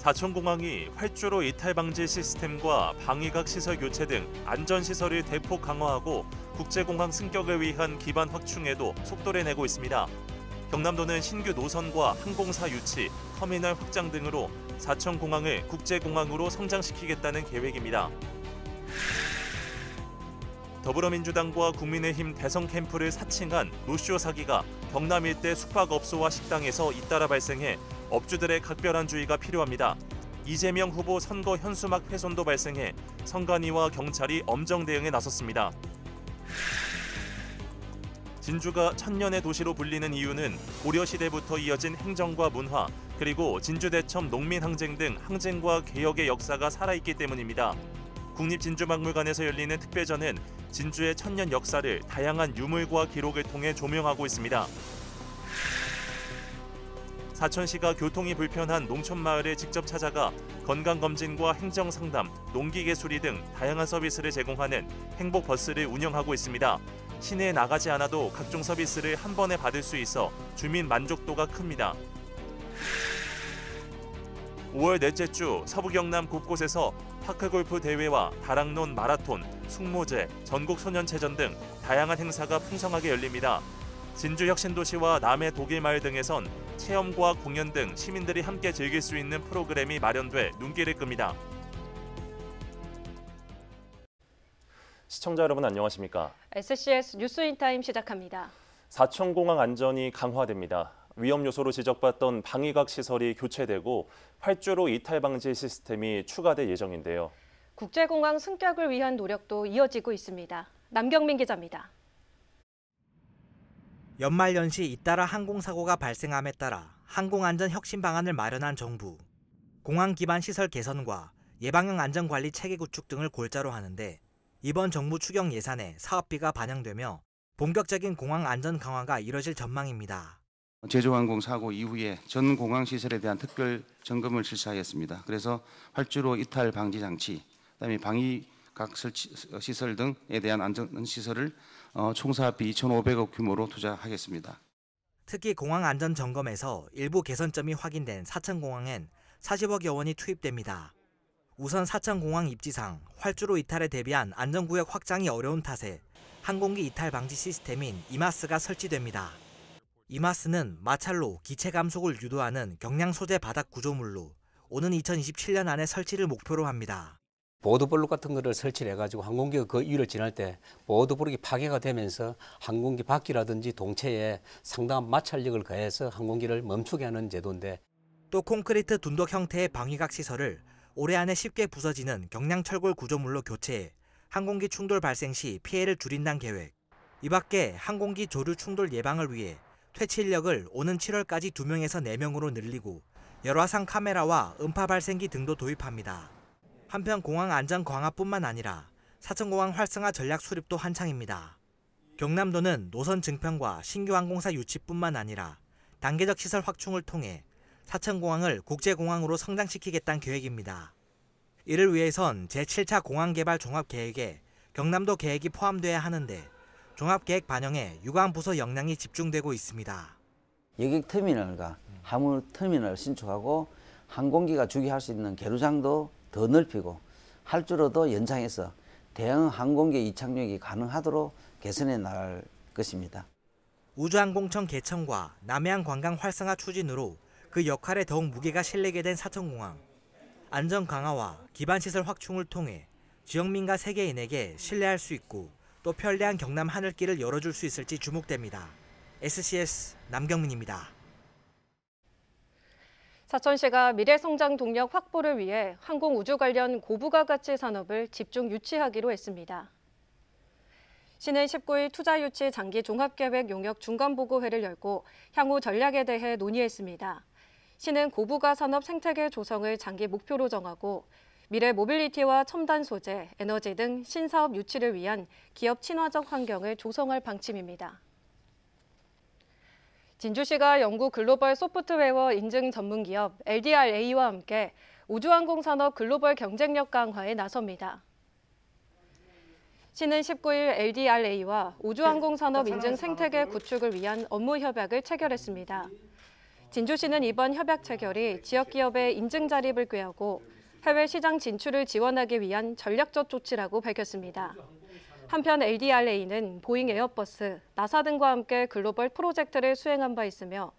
사천공항이 활주로 이탈 방지 시스템과 방위각 시설 교체 등 안전시설을 대폭 강화하고 국제공항 승격을 위한 기반 확충에도 속도를 내고 있습니다. 경남도는 신규 노선과 항공사 유치, 터미널 확장 등으로 사천공항을 국제공항으로 성장시키겠다는 계획입니다. 더불어민주당과 국민의힘 대선 캠프를 사칭한 노쇼 사기가 경남 일대 숙박업소와 식당에서 잇따라 발생해 업주들의 각별한 주의가 필요합니다. 이재명 후보 선거 현수막 훼손도 발생해 선관위와 경찰이 엄정 대응에 나섰습니다. 진주가 천년의 도시로 불리는 이유는 고려시대부터 이어진 행정과 문화, 그리고 진주대첩 농민항쟁 등 항쟁과 개혁의 역사가 살아있기 때문입니다. 국립진주박물관에서 열리는 특별전은 진주의 천년 역사를 다양한 유물과 기록을 통해 조명하고 있습니다. 사천시가 교통이 불편한 농촌마을에 직접 찾아가 건강검진과 행정상담, 농기계수리 등 다양한 서비스를 제공하는 행복버스를 운영하고 있습니다. 시내에 나가지 않아도 각종 서비스를 한 번에 받을 수 있어 주민 만족도가 큽니다. 5월 넷째 주 서부 경남 곳곳에서 파크골프 대회와 다락론 마라톤, 숙모제, 전국소년체전 등 다양한 행사가 풍성하게 열립니다. 진주 혁신도시와 남해 독일마을 등에선 체험과 공연 등 시민들이 함께 즐길 수 있는 프로그램이 마련돼 눈길을 끕니다. 시청자 여러분 안녕하십니까? SCS 뉴스인타임 시작합니다. 사천공항 안전이 강화됩니다. 위험 요소로 지적받던 방위각 시설이 교체되고 활주로 이탈 방지 시스템이 추가될 예정인데요. 국제공항 승격을 위한 노력도 이어지고 있습니다. 남경민 기자입니다. 연말연시 잇따라 항공사고가 발생함에 따라 항공안전 혁신 방안을 마련한 정부. 공항 기반 시설 개선과 예방형 안전관리 체계 구축 등을 골자로 하는데 이번 정부 추경 예산에 사업비가 반영되며 본격적인 공항 안전 강화가 이뤄질 전망입니다. 제주항공 사고 이후에 전 공항 시설에 대한 특별 점검을 실시하였습니다. 그래서 활주로 이탈 방지 장치, 그다음에 방위각 설치 시설 등에 대한 안전 시설을 총 사업비 2,500억 규모로 투자하겠습니다. 특히 공항 안전 점검에서 일부 개선점이 확인된 사천공항엔 40억여 원이 투입됩니다. 우선 사천공항 입지상 활주로 이탈에 대비한 안전구역 확장이 어려운 탓에 항공기 이탈 방지 시스템인 이마스가 설치됩니다. 이마스는 마찰로 기체 감속을 유도하는 경량 소재 바닥 구조물로 오는 2027년 안에 설치를 목표로 합니다. 보드블록 같은 거를 설치를 해가지고 항공기가 그 위를 지날 때 보드블록이 파괴가 되면서 항공기 바퀴라든지 동체에 상당한 마찰력을 가해서 항공기를 멈추게 하는 제도인데, 또 콘크리트 둔덕 형태의 방위각 시설을 올해 안에 쉽게 부서지는 경량 철골 구조물로 교체해 항공기 충돌 발생 시 피해를 줄인다는 계획. 이 밖에 항공기 조류 충돌 예방을 위해 퇴치 인력을 오는 7월까지 2명에서 4명으로 늘리고 열화상 카메라와 음파 발생기 등도 도입합니다. 한편 공항 안전 강화뿐만 아니라 사천공항 활성화 전략 수립도 한창입니다. 경남도는 노선 증편과 신규 항공사 유치뿐만 아니라 단계적 시설 확충을 통해 사천공항을 국제공항으로 성장시키겠다는 계획입니다. 이를 위해선 제7차 공항개발 종합계획에 경남도 계획이 포함돼야 하는데 종합계획 반영에 유관부서 역량이 집중되고 있습니다. 여객터미널과 화물터미널을 신축하고 항공기가 주기할 수 있는 계류장도 더 넓히고 활주로도 연장해서 대형 항공기 이착륙이 가능하도록 개선해 나갈 것입니다. 우주항공청 개청과 남해안 관광 활성화 추진으로 그 역할에 더욱 무게가 실리게 된 사천공항. 안전 강화와 기반시설 확충을 통해 지역민과 세계인에게 신뢰할 수 있고 또 편리한 경남 하늘길을 열어줄 수 있을지 주목됩니다. SCS 남경민입니다. 사천시가 미래성장 동력 확보를 위해 항공우주 관련 고부가 가치 산업을 집중 유치하기로 했습니다. 시는 19일 투자유치 장기 종합계획 용역 중간보고회를 열고 향후 전략에 대해 논의했습니다. 시는 고부가 산업 생태계 조성을 장기 목표로 정하고 미래 모빌리티와 첨단 소재, 에너지 등 신사업 유치를 위한 기업 친화적 환경을 조성할 방침입니다. 진주시가 영국 글로벌 소프트웨어 인증 전문기업 LDRA와 함께 우주항공산업 글로벌 경쟁력 강화에 나섭니다. 시는 19일 LDRA와 우주항공산업 인증 생태계 구축을 위한 업무 협약을 체결했습니다. 진주시는 이번 협약 체결이 지역 기업의 인증 자립을 꾀하고 해외 시장 진출을 지원하기 위한 전략적 조치라고 밝혔습니다. 한편 LDRA는 보잉 에어버스, 나사 등과 함께 글로벌 프로젝트를 수행한 바 있으며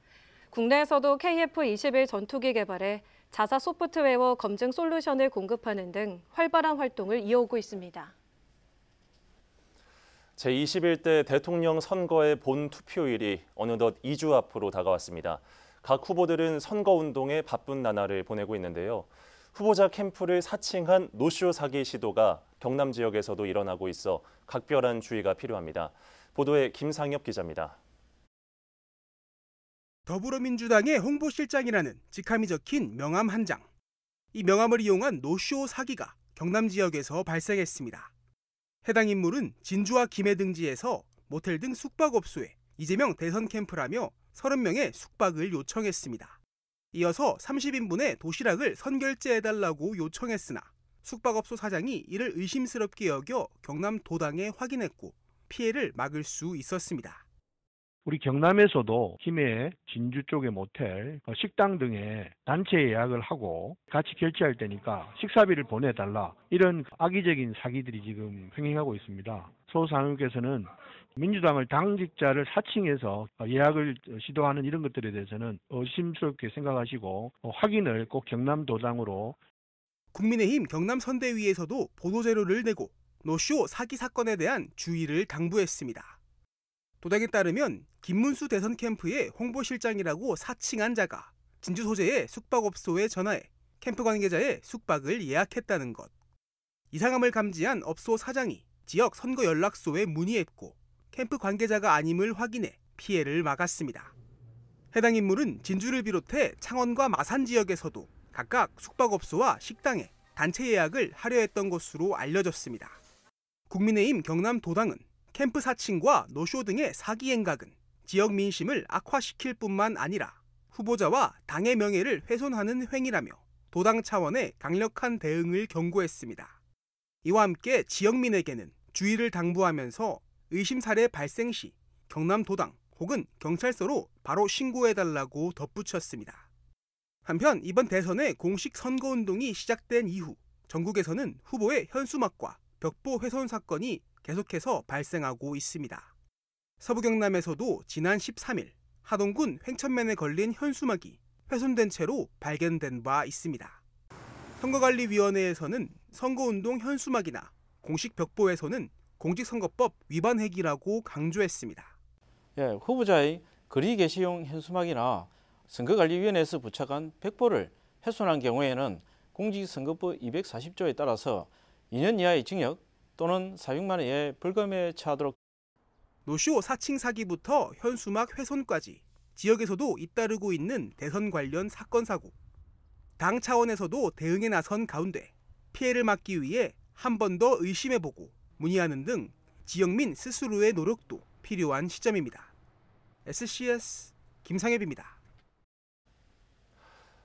국내에서도 KF-21 전투기 개발에 자사 소프트웨어 검증 솔루션을 공급하는 등 활발한 활동을 이어오고 있습니다. 제21대 대통령 선거의 본 투표일이 어느덧 2주 앞으로 다가왔습니다. 각 후보들은 선거운동에 바쁜 나날을 보내고 있는데요. 후보자 캠프를 사칭한 노쇼 사기 시도가 경남 지역에서도 일어나고 있어 각별한 주의가 필요합니다. 보도에 김상엽 기자입니다. 더불어민주당의 홍보실장이라는 직함이 적힌 명함 한 장. 이 명함을 이용한 노쇼 사기가 경남 지역에서 발생했습니다. 해당 인물은 진주와 김해 등지에서 모텔 등 숙박업소에 이재명 대선 캠프라며 30명의 숙박을 요청했습니다. 이어서 30인분의 도시락을 선결제해달라고 요청했으나 숙박업소 사장이 이를 의심스럽게 여겨 경남 도당에 확인했고 피해를 막을 수 있었습니다. 우리 경남에서도 김해, 진주 쪽의 모텔, 식당 등에 단체 예약을 하고 같이 결제할 때니까 식사비를 보내달라, 이런 악의적인 사기들이 지금 횡행하고 있습니다. 소상공인께서는 민주당을 당직자를 사칭해서 예약을 시도하는 이런 것들에 대해서는 의심스럽게 생각하시고 확인을 꼭 경남도당으로. 국민의힘 경남선대위에서도 보도자료를 내고 노쇼 사기 사건에 대한 주의를 당부했습니다. 도당에 따르면 김문수 대선 캠프의 홍보실장이라고 사칭한 자가 진주 소재의 숙박업소에 전화해 캠프 관계자의 숙박을 예약했다는 것. 이상함을 감지한 업소 사장이 지역 선거 연락소에 문의했고 캠프 관계자가 아님을 확인해 피해를 막았습니다. 해당 인물은 진주를 비롯해 창원과 마산 지역에서도 각각 숙박업소와 식당에 단체 예약을 하려 했던 것으로 알려졌습니다. 국민의힘 경남도당은 캠프 사칭과 노쇼 등의 사기 행각은 지역 민심을 악화시킬 뿐만 아니라 후보자와 당의 명예를 훼손하는 행위라며 도당 차원의 강력한 대응을 경고했습니다. 이와 함께 지역민에게는 주의를 당부하면서 의심 사례 발생 시 경남도당 혹은 경찰서로 바로 신고해달라고 덧붙였습니다. 한편 이번 대선의 공식 선거운동이 시작된 이후 전국에서는 후보의 현수막과 벽보 훼손 사건이 계속해서 발생하고 있습니다. 서부 경남에서도 지난 13일 하동군 횡천면에 걸린 현수막이 훼손된 채로 발견된 바 있습니다. 선거관리위원회에서는 선거운동 현수막이나 공식 벽보 훼손은 공직선거법 위반 행위라고 강조했습니다. 후보자의 거리 게시용 현수막이나 선거관리위원회에서 부착한 벽보를 훼손한 경우에는 공직선거법 240조에 따라서 2년 이하의 징역 또는 400만 원 이하의 벌금에 처하도록. 노쇼 사칭 사기부터 현수막 훼손까지 지역에서도 잇따르고 있는 대선 관련 사건 사고. 당 차원에서도 대응에 나선 가운데 피해를 막기 위해 한 번 더 의심해보고 문의하는 등 지역민 스스로의 노력도 필요한 시점입니다. SCS 김상엽입니다.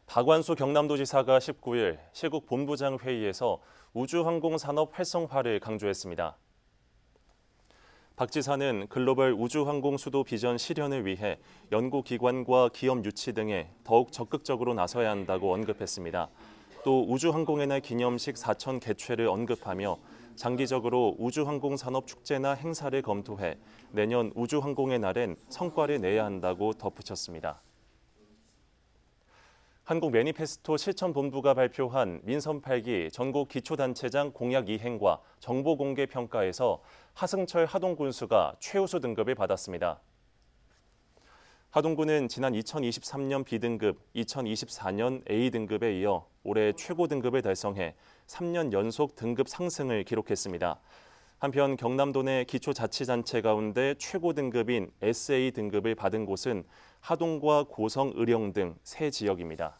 박완수 경남도지사가 19일 시국 본부장 회의에서 우주항공산업 활성화를 강조했습니다. 박 지사는 글로벌 우주항공 수도 비전 실현을 위해 연구기관과 기업 유치 등에 더욱 적극적으로 나서야 한다고 언급했습니다. 또 우주항공의 날 기념식 사천 개최를 언급하며 장기적으로 우주항공산업 축제나 행사를 검토해 내년 우주항공의 날엔 성과를 내야 한다고 덧붙였습니다. 한국 매니페스토 실천본부가 발표한 민선 8기 전국 기초단체장 공약 이행과 정보 공개 평가에서 하승철 하동군수가 최우수 등급을 받았습니다. 하동군은 지난 2023년 B등급, 2024년 A등급에 이어 올해 최고 등급을 달성해 3년 연속 등급 상승을 기록했습니다. 한편 경남도 내 기초자치단체 가운데 최고 등급인 SA 등급을 받은 곳은 하동과 고성, 의령 등 3지역입니다.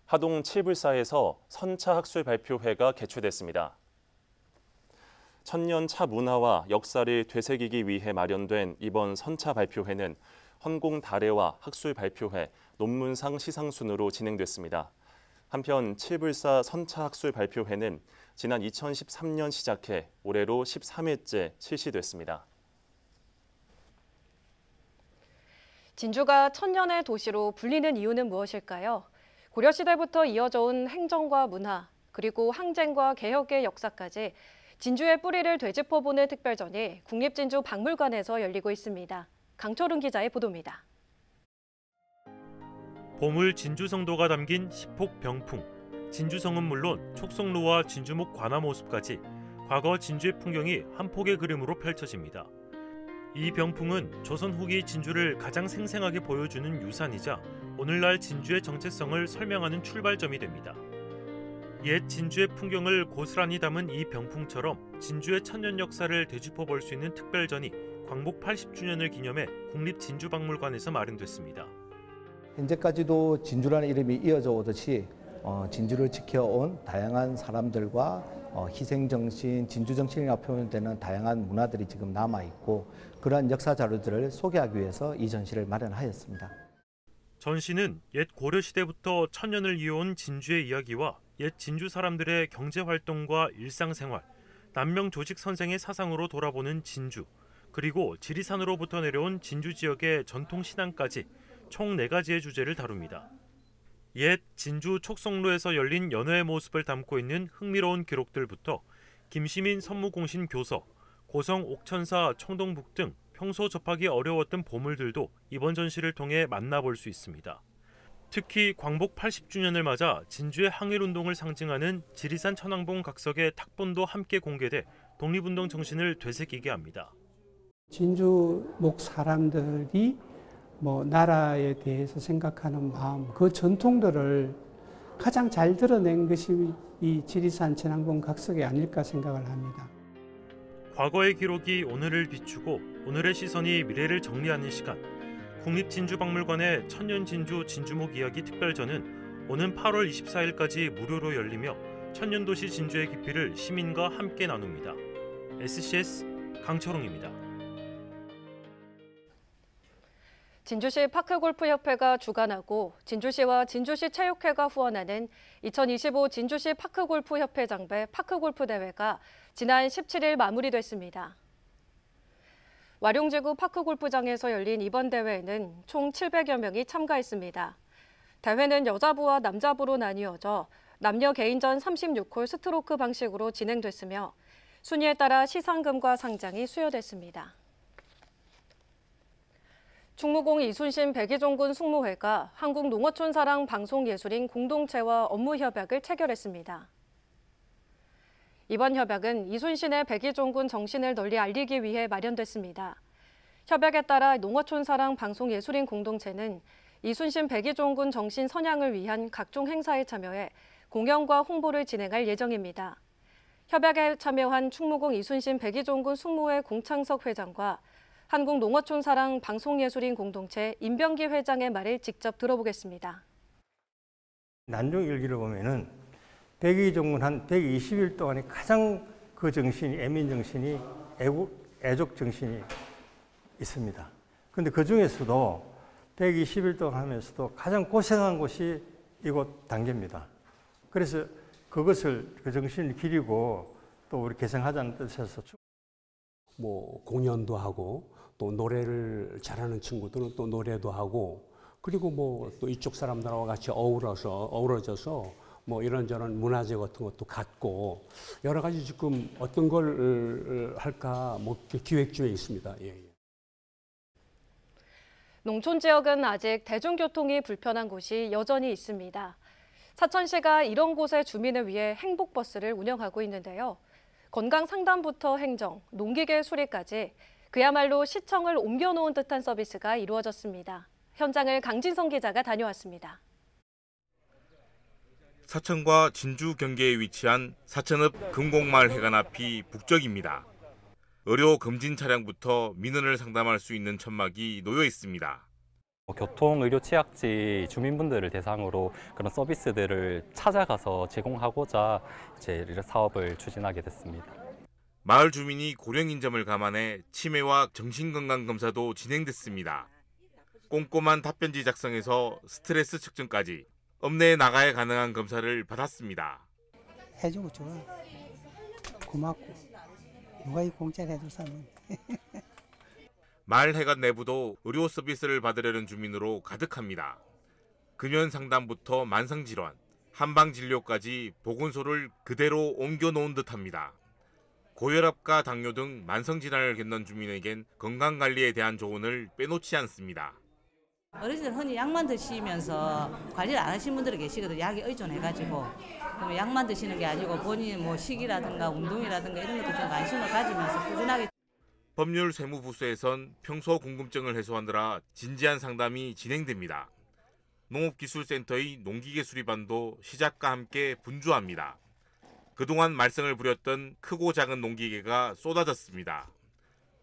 하동 7불사에서 선차 학술 발표회가 개최됐습니다. 천년차 문화와 역사를 되새기기 위해 마련된 이번 선차 발표회는 헌공 달해와 학술 발표회, 논문상 시상 순으로 진행됐습니다. 한편 7불사 선차 학술 발표회는 지난 2013년 시작해 올해로 13회째 실시됐습니다. 진주가 천년의 도시로 불리는 이유는 무엇일까요? 고려시대부터 이어져 온 행정과 문화, 그리고 항쟁과 개혁의 역사까지 진주의 뿌리를 되짚어보는 특별전이 국립진주박물관에서 열리고 있습니다. 강철웅 기자의 보도입니다. 보물 진주성도가 담긴 시폭 병풍. 진주성은 물론 촉성로와 진주목 관화 모습까지 과거 진주의 풍경이 한 폭의 그림으로 펼쳐집니다. 이 병풍은 조선 후기 진주를 가장 생생하게 보여주는 유산이자 오늘날 진주의 정체성을 설명하는 출발점이 됩니다. 옛 진주의 풍경을 고스란히 담은 이 병풍처럼 진주의 천년 역사를 되짚어볼 수 있는 특별전이 광복 80주년을 기념해 국립진주박물관에서 마련됐습니다. 현재까지도 진주라는 이름이 이어져 오듯이 진주를 지켜온 다양한 사람들과 희생정신, 진주정신이라고 표현되는 다양한 문화들이 지금 남아있고 그러한 역사 자료들을 소개하기 위해서 이 전시를 마련하였습니다. 전시는 옛 고려시대부터 천년을 이어온 진주의 이야기와 옛 진주 사람들의 경제활동과 일상생활, 남명 조직 선생의 사상으로 돌아보는 진주, 그리고 지리산으로부터 내려온 진주 지역의 전통 신앙까지 총 4가지의 주제를 다룹니다. 옛 진주 촉성로에서 열린 연회의 모습을 담고 있는 흥미로운 기록들부터 김시민 선무공신 교서, 고성 옥천사 청동북 등 평소 접하기 어려웠던 보물들도 이번 전시를 통해 만나볼 수 있습니다. 특히 광복 80주년을 맞아 진주의 항일운동을 상징하는 지리산 천왕봉 각석의 탁본도 함께 공개돼 독립운동 정신을 되새기게 합니다. 진주목 사람들이 나라에 대해서 생각하는 마음, 그 전통들을 가장 잘 드러낸 것이 이 지리산 천왕봉 각석이 아닐까 생각을 합니다. 과거의 기록이 오늘을 비추고 오늘의 시선이 미래를 정리하는 시간. 국립진주박물관의 천년진주 진주목 이야기 특별전은 오는 8월 24일까지 무료로 열리며 천년도시 진주의 깊이를 시민과 함께 나눕니다. SCS 강철웅입니다. 진주시 파크골프협회가 주관하고 진주시와 진주시 체육회가 후원하는 2025 진주시 파크골프협회 장배 파크골프 대회가 지난 17일 마무리됐습니다. 와룡지구 파크골프장에서 열린 이번 대회에는 총 700여 명이 참가했습니다. 대회는 여자부와 남자부로 나뉘어져 남녀 개인전 36홀 스트로크 방식으로 진행됐으며 순위에 따라 시상금과 상장이 수여됐습니다. 충무공 이순신 백이종군 숙무회가 한국농어촌사랑 방송예술인 공동체와 업무협약을 체결했습니다. 이번 협약은 이순신의 백이종군 정신을 널리 알리기 위해 마련됐습니다. 협약에 따라 농어촌사랑 방송예술인 공동체는 이순신 백이종군 정신 선양을 위한 각종 행사에 참여해 공연과 홍보를 진행할 예정입니다. 협약에 참여한 충무공 이순신 백이종군 숙무회 공창석 회장과 한국농어촌사랑 방송예술인 공동체 임병기 회장의 말을 직접 들어보겠습니다. 난종 일기를 보면은 백이종군 한 120일 동안에 가장 그 정신이 애민정신이 애족 정신이 있습니다. 그런데 그 중에서도 120일 동안 하면서도 가장 고생한 곳이 이곳 단계입니다. 그래서 그것을 그 정신을 기리고 또 우리 개성하자는 뜻에서 공연도 하고 또 노래를 잘하는 친구들은 또 노래도 하고 그리고 또 이쪽 사람들하고 같이 어우러져서 이런저런 문화재 같은 것도 갖고 여러 가지 지금 어떤 걸 할까 기획 중에 있습니다. 예. 농촌 지역은 아직 대중교통이 불편한 곳이 여전히 있습니다. 사천시가 이런 곳의 주민을 위해 행복버스를 운영하고 있는데요. 건강 상담부터 행정, 농기계 수리까지 그야말로 시청을 옮겨놓은 듯한 서비스가 이루어졌습니다. 현장을 강진성 기자가 다녀왔습니다. 사천과 진주 경계에 위치한 사천읍 금곡마을 해관 앞이 북적입니다. 의료 검진 차량부터 민원을 상담할 수 있는 천막이 놓여 있습니다. 교통, 의료, 취약지 주민분들을 대상으로 그런 서비스들을 찾아가서 제공하고자 이제 사업을 추진하게 됐습니다. 마을 주민이 고령인 점을 감안해 치매와 정신건강 검사도 진행됐습니다. 꼼꼼한 답변지 작성에서 스트레스 측정까지 읍내에 나가야 가능한 검사를 받았습니다. 해주고 좋아. 고맙고 누가 이 공짜를 해줄 사람은. 마을 해관 내부도 의료 서비스를 받으려는 주민으로 가득합니다. 금연 상담부터 만성질환, 한방진료까지 보건소를 그대로 옮겨놓은 듯합니다. 고혈압과 당뇨 등 만성질환을 겪는 주민에겐 건강관리에 대한 조언을 빼놓지 않습니다. 어르신들 흔히 약만 드시면서 관리를 안 하시는 분들이 계시거든요. 약에 의존해가지고. 그러면 약만 드시는 게 아니고 본인 뭐 식이라든가 운동이라든가 이런 것도 좀 관심을 가지면서 꾸준하게. 법률세무부서에선 평소 궁금증을 해소하느라 진지한 상담이 진행됩니다. 농업기술센터의 농기계 수리반도 시작과 함께 분주합니다. 그동안 말썽을 부렸던 크고 작은 농기계가 쏟아졌습니다.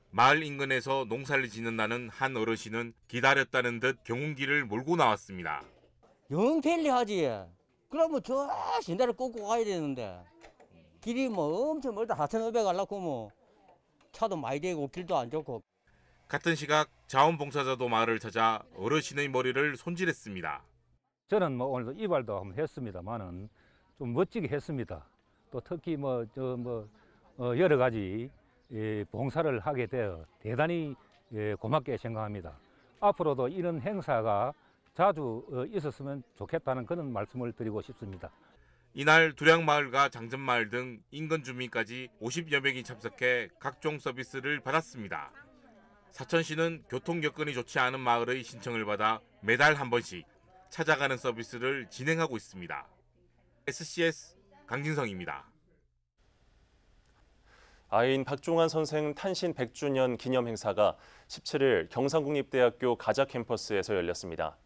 마을 인근에서 농사를 짓는다는 한 어르신은 기다렸다는 듯 경운기를 몰고 나왔습니다. 영 편리하지. 그러면 저 신대를 꽂고 가야 되는데 길이 뭐 엄청 멀다. 4,500 가려고 뭐 차도 많이 되고 길도 안 좋고. 같은 시각 자원봉사자도 마을을 찾아 어르신의 머리를 손질했습니다. 저는 뭐 오늘도 이발도 한번 했습니다만은 좀 멋지게 했습니다. 또 특히 여러 가지 봉사를 하게 되어 대단히 고맙게 생각합니다. 앞으로도 이런 행사가 자주 있었으면 좋겠다는 그런 말씀을 드리고 싶습니다. 이날 두량마을과 장전마을 등 인근 주민까지 50여 명이 참석해 각종 서비스를 받았습니다. 사천시는 교통 여건이 좋지 않은 마을의 신청을 받아 매달 한 번씩 찾아가는 서비스를 진행하고 있습니다. SCS 강진성입니다. 아인 박종환 선생 탄신 100주년 기념 행사가 17일 경상국립대학교 가자 캠퍼스에서 열렸습니다.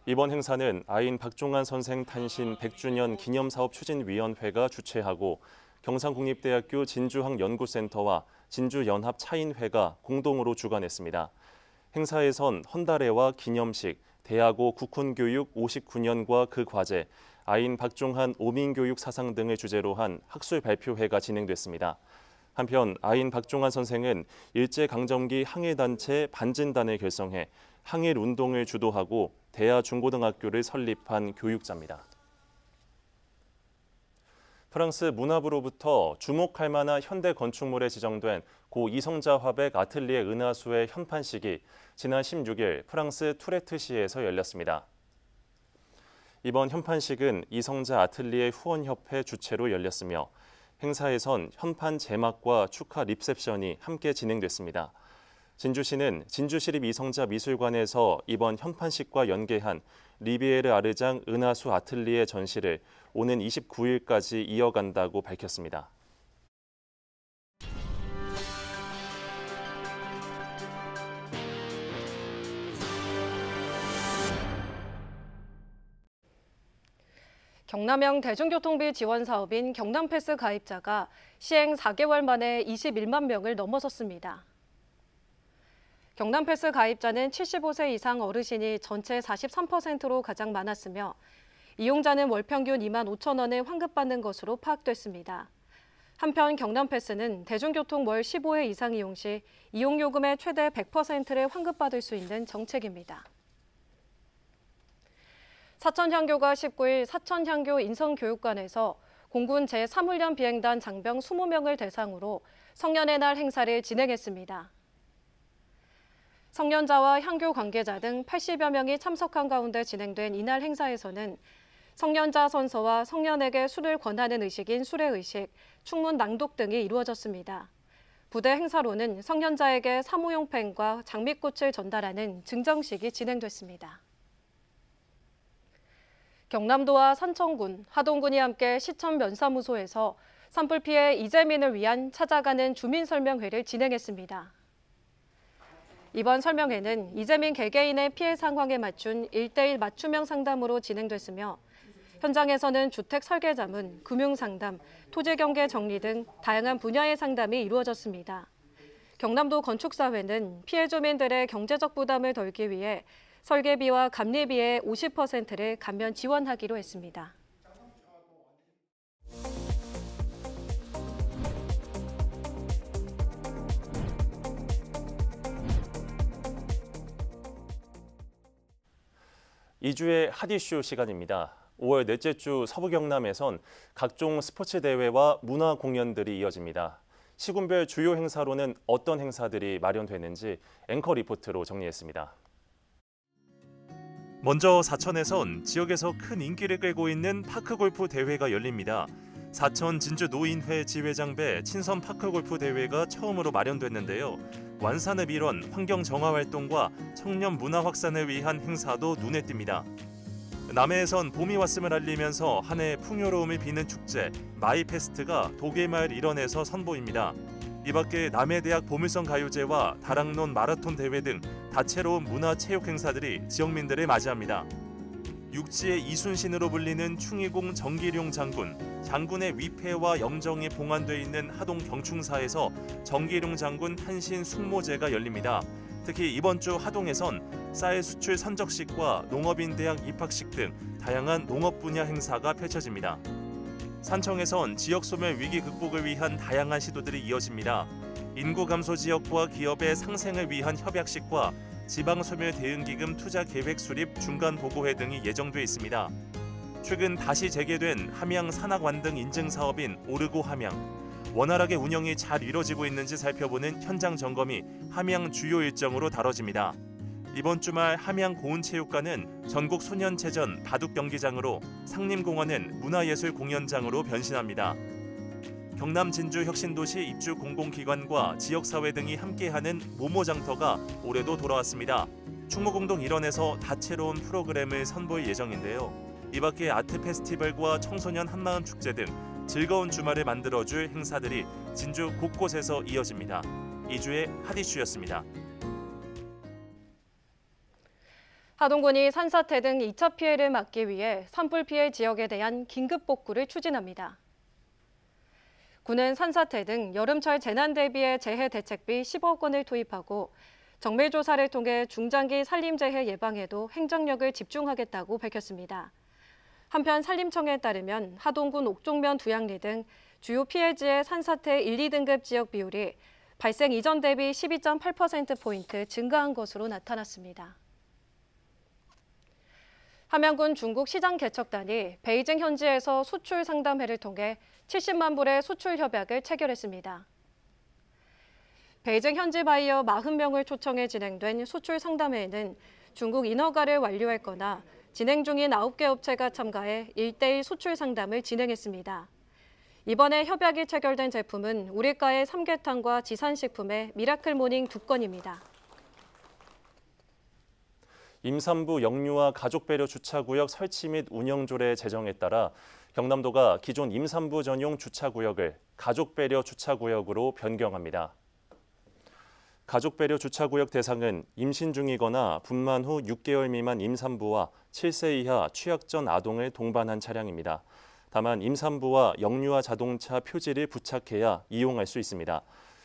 이번 행사는 아인 박종환 선생 탄신 100주년 기념사업 추진위원회가 주최하고 경상국립대학교 진주학연구센터와 진주연합차인회가 공동으로 주관했습니다. 행사에선 헌달회와 기념식, 대하고 국훈교육 59년과 그 과제, 아인 박종환 오민교육 사상 등을 주제로 한 학술 발표회가 진행됐습니다. 한편 아인 박종환 선생은 일제강점기 항일단체 반진단을 결성해 항일운동을 주도하고 대하 중고등학교를 설립한 교육자입니다. 프랑스 문화부로부터 주목할 만한 현대 건축물에 지정된 고 이성자 화백 아틀리에 은하수의 현판식이 지난 16일 프랑스 투레트시에서 열렸습니다. 이번 현판식은 이성자 아틀리에 후원협회 주최로 열렸으며 행사에선 현판 제막과 축하 리셉션이 함께 진행됐습니다. 진주시는 진주시립 이성자 미술관에서 이번 현판식과 연계한 리비에르 아르장 은하수 아틀리에 전시를 오는 29일까지 이어간다고 밝혔습니다. 경남형 대중교통비 지원 사업인 경남패스 가입자가 시행 4개월 만에 21만 명을 넘어섰습니다. 경남패스 가입자는 75세 이상 어르신이 전체 43%로 가장 많았으며 이용자는 월 평균 2만 5천 원을 환급받는 것으로 파악됐습니다. 한편 경남패스는 대중교통 월 15회 이상 이용 시 이용요금의 최대 100%를 환급받을 수 있는 정책입니다. 사천향교가 19일 사천향교 인성교육관에서 공군 제3훈련 비행단 장병 20명을 대상으로 성년의 날 행사를 진행했습니다. 성년자와 향교 관계자 등 80여 명이 참석한 가운데 진행된 이날 행사에서는 성년자 선서와 성년에게 술을 권하는 의식인 수례의식, 충문 낭독 등이 이루어졌습니다. 부대 행사로는 성년자에게 사무용 펜과 장미꽃을 전달하는 증정식이 진행됐습니다. 경남도와 산청군, 하동군이 함께 시청 면사무소에서 산불 피해 이재민을 위한 찾아가는 주민설명회를 진행했습니다. 이번 설명회는 이재민 개개인의 피해 상황에 맞춘 1:1 맞춤형 상담으로 진행됐으며 현장에서는 주택 설계 자문, 금융상담, 토지 경계 정리 등 다양한 분야의 상담이 이루어졌습니다. 경남도 건축사회는 피해 주민들의 경제적 부담을 덜기 위해 설계비와 감리비의 50%를 감면 지원하기로 했습니다. 이주의 핫이슈 시간입니다. 5월 넷째 주 서부 경남에선 각종 스포츠 대회와 문화 공연들이 이어집니다. 시군별 주요 행사로는 어떤 행사들이 마련되는지 앵커 리포트로 정리했습니다. 먼저 사천에선 지역에서 큰 인기를 끌고 있는 파크골프 대회가 열립니다. 사천 진주 노인회 지회장배 친선 파크골프 대회가 처음으로 마련됐는데요. 완산읍 일원 환경 정화 활동과 청년 문화 확산을 위한 행사도 눈에 띕니다. 남해에선 봄이 왔음을 알리면서 한 해 풍요로움을 비는 축제 마이페스트가 도계마을 일원에서 선보입니다. 이 밖에 남해대학 보물선 가요제와 다락론 마라톤 대회 등 다채로운 문화체육 행사들이 지역민들을 맞이합니다. 육지의 이순신으로 불리는 충의공 정기룡 장군의 위패와 영정이 봉안돼 있는 하동 경충사에서 정기룡 장군 한신 숙모제가 열립니다. 특히 이번 주 하동에선 쌀 수출 선적식과 농업인대학 입학식 등 다양한 농업 분야 행사가 펼쳐집니다. 산청에선 지역 소멸 위기 극복을 위한 다양한 시도들이 이어집니다. 인구 감소 지역과 기업의 상생을 위한 협약식과 지방 소멸 대응기금 투자 계획 수립 중간 보고회 등이 예정돼 있습니다. 최근 다시 재개된 함양 산악관 등 인증 사업인 오르고 함양. 원활하게 운영이 잘 이뤄지고 있는지 살펴보는 현장 점검이 함양 주요 일정으로 다뤄집니다. 이번 주말 함양 고운체육관은 전국 소년체전 바둑 경기장으로, 상림공원은 문화예술 공연장으로 변신합니다. 경남 진주 혁신도시 입주 공공기관과 지역사회 등이 함께하는 모모장터가 올해도 돌아왔습니다. 충무공동 일원에서 다채로운 프로그램을 선보일 예정인데요. 이 밖에 아트 페스티벌과 청소년 한마음 축제 등 즐거운 주말을 만들어줄 행사들이 진주 곳곳에서 이어집니다. 이주의 핫이슈였습니다. 하동군이 산사태 등 2차 피해를 막기 위해 산불 피해 지역에 대한 긴급 복구를 추진합니다. 군은 산사태 등 여름철 재난 대비에 재해 대책비 10억 원을 투입하고 정밀 조사를 통해 중장기 산림재해 예방에도 행정력을 집중하겠다고 밝혔습니다. 한편 산림청에 따르면 하동군 옥종면 두양리 등 주요 피해지의 산사태 1, 2등급 지역 비율이 발생 이전 대비 12.8%포인트 증가한 것으로 나타났습니다. 함양군 중국 시장 개척단이 베이징 현지에서 수출 상담회를 통해 70만 불의 수출 협약을 체결했습니다. 베이징 현지 바이어 40명을 초청해 진행된 수출 상담회에는 중국 인허가를 완료할 거나 진행 중인 9개 업체가 참가해 1:1 수출 상담을 진행했습니다. 이번에 협약이 체결된 제품은 우리가의 삼계탕과 지산식품의 미라클 모닝 2건입니다. 임산부 영유아 가족배려 주차구역 설치 및 운영 조례 제정에 따라 경남도가 기존 임산부 전용 주차구역을 가족배려 주차구역으로 변경합니다. 가족배려 주차구역 대상은 임신 중이거나 분만 후 6개월 미만 임산부와 7세 이하 취약 전 아동을 동반한 차량입니다. 다만 임산부와 영유아 자동차 표지를 부착해야 이용할 수 있습니다.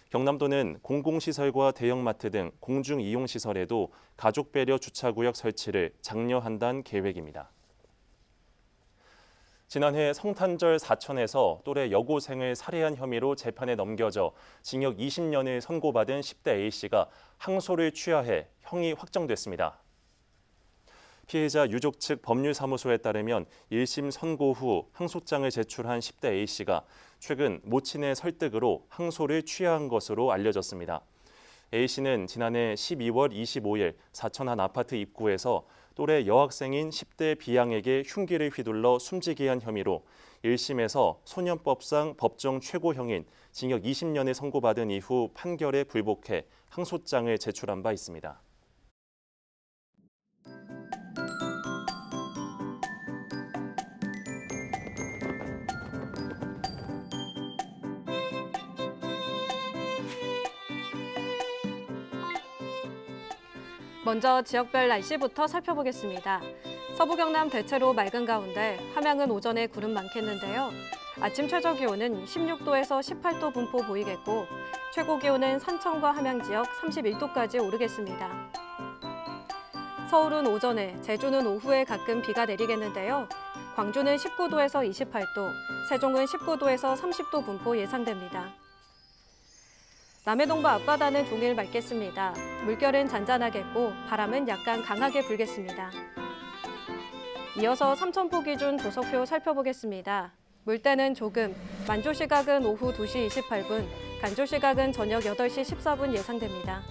경남도는 공공시설과 대형마트 등 공중이용시설에도 가족배려 주차구역 설치를 장려한다는 계획입니다. 지난해 성탄절 사천에서 또래 여고생을 살해한 혐의로 재판에 넘겨져 징역 20년을 선고받은 10대 A씨가 항소를 취하해 형이 확정됐습니다. 피해자 유족 측 법률사무소에 따르면 1심 선고 후 항소장을 제출한 10대 A씨가 최근 모친의 설득으로 항소를 취하한 것으로 알려졌습니다. A씨는 지난해 12월 25일 사천 한 아파트 입구에서 또래 여학생인 10대 B양에게 흉기를 휘둘러 숨지게 한 혐의로 1심에서 소년법상 법정 최고형인 징역 20년을 선고받은 이후 판결에 불복해 항소장을 제출한 바 있습니다. 먼저 지역별 날씨부터 살펴보겠습니다. 서부 경남 대체로 맑은 가운데 함양은 오전에 구름 많겠는데요. 아침 최저 기온은 16도에서 18도 분포 보이겠고 최고 기온은 산청과 함양 지역 31도까지 오르겠습니다. 서울은 오전에, 제주는 오후에 가끔 비가 내리겠는데요. 광주는 19도에서 28도, 세종은 19도에서 30도 분포 예상됩니다. 남해동부 앞바다는 종일 맑겠습니다. 물결은 잔잔하겠고 바람은 약간 강하게 불겠습니다. 이어서 삼천포 기준 도석표 살펴보겠습니다. 물때는 조금, 만조 시각은 오후 2시 28분, 간조 시각은 저녁 8시 14분 예상됩니다.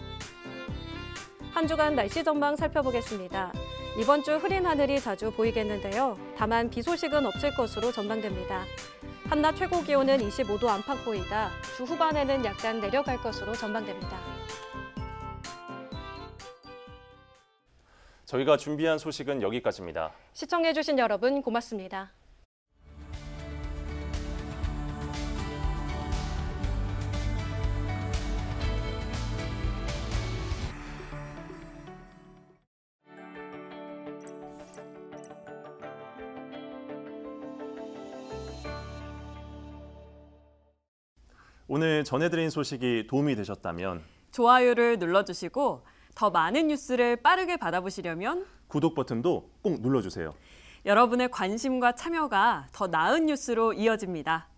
한 주간 날씨 전망 살펴보겠습니다. 이번 주 흐린 하늘이 자주 보이겠는데요. 다만 비 소식은 없을 것으로 전망됩니다. 한낮 최고 기온은 25도 안팎 보이다 주 후반에는 약간 내려갈 것으로 전망됩니다. 저희가 준비한 소식은 여기까지입니다. 시청해주신 여러분 고맙습니다. 오늘 전해드린 소식이 도움이 되셨다면 좋아요를 눌러주시고 더 많은 뉴스를 빠르게 받아보시려면 구독 버튼도 꼭 눌러주세요. 여러분의 관심과 참여가 더 나은 뉴스로 이어집니다.